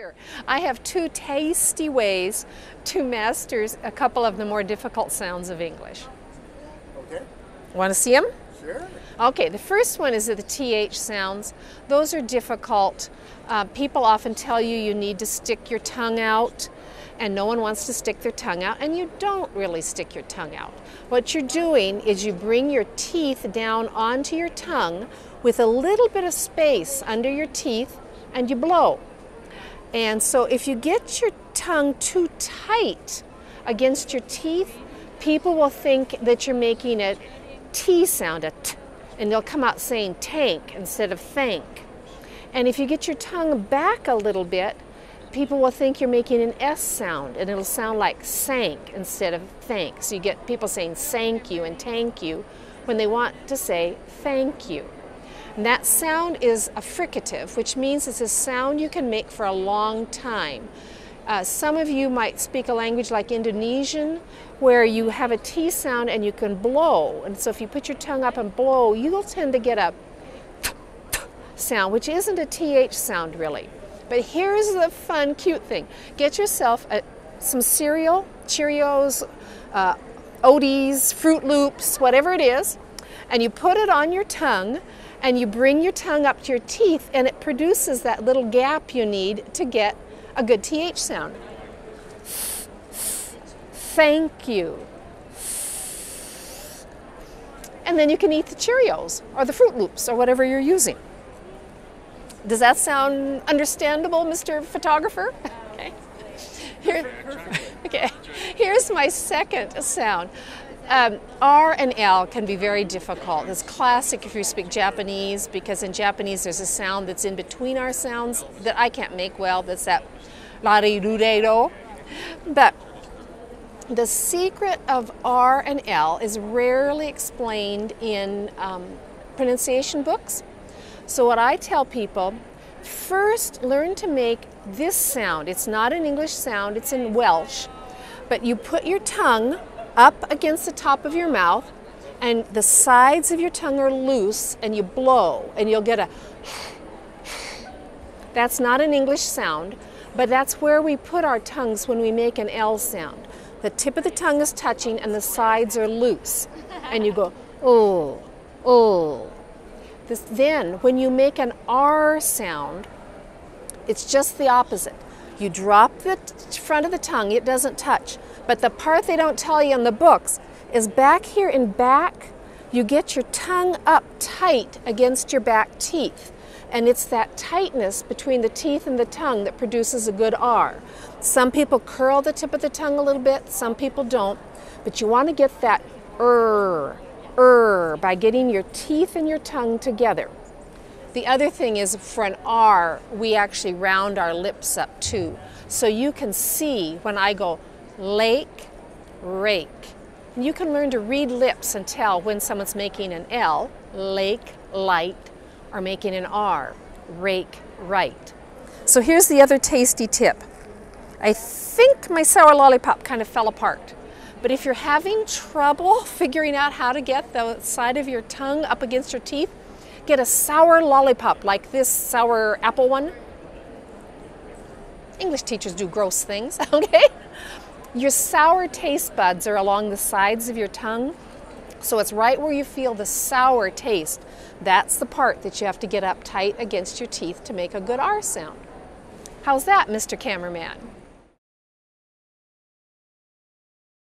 Here, I have two tasty ways to master a couple of the more difficult sounds of English. Okay. Want to see them? Sure. Okay, the first one is the TH sounds. Those are difficult. People often tell you you need to stick your tongue out, and no one wants to stick their tongue out, and you don't really stick your tongue out. What you're doing is you bring your teeth down onto your tongue with a little bit of space under your teeth, and you blow. And so if you get your tongue too tight against your teeth, people will think that you're making a T sound, a T, and they'll come out saying tank instead of thank. And if you get your tongue back a little bit, people will think you're making an S sound, and it'll sound like sank instead of thank. So you get people saying sank you and tank you when they want to say thank you. And that sound is a fricative, which means it's a sound you can make for a long time. Some of you might speak a language like Indonesian, where you have a T sound and you can blow. And so if you put your tongue up and blow, you'll tend to get a sound, which isn't a TH sound really. But here's the fun, cute thing. Get yourself some cereal, Cheerios, Oaties, Fruit Loops, whatever it is, and you put it on your tongue, and you bring your tongue up to your teeth, and it produces that little gap you need to get a good TH sound. Thank you. And then you can eat the Cheerios or the Fruit Loops or whatever you're using. Does that sound understandable, Mr. Photographer? Okay. Okay. Here's my second sound. R and L can be very difficult. It's classic if you speak Japanese, because in Japanese there's a sound that's in between our sounds that I can't make well. That's that la-ri-ru-re-ro. But the secret of R and L is rarely explained in pronunciation books. So what I tell people, first learn to make this sound. It's not an English sound, it's in Welsh. But you put your tongue up against the top of your mouth, and the sides of your tongue are loose, and you blow, and you'll get a that's not an English sound, but that's where we put our tongues when we make an L sound. The tip of the tongue is touching and the sides are loose, and you go oh, oh. Then when you make an R sound, it's just the opposite. You drop the front of the tongue, it doesn't touch. But the part they don't tell you in the books is back here in back, you get your tongue up tight against your back teeth. And it's that tightness between the teeth and the tongue that produces a good R. Some people curl the tip of the tongue a little bit, some people don't. But you want to get that by getting your teeth and your tongue together. The other thing is, for an R, we actually round our lips up too. So you can see when I go lake, rake. You can learn to read lips and tell when someone's making an L, lake, light, or making an R, rake, right. So here's the other tasty tip. I think my sour lollipop kind of fell apart. But if you're having trouble figuring out how to get the side of your tongue up against your teeth, get a sour lollipop like this sour apple one. English teachers do gross things, okay? Your sour taste buds are along the sides of your tongue, so it's right where you feel the sour taste. That's the part that you have to get up tight against your teeth to make a good R sound. How's that, Mr. Cameraman?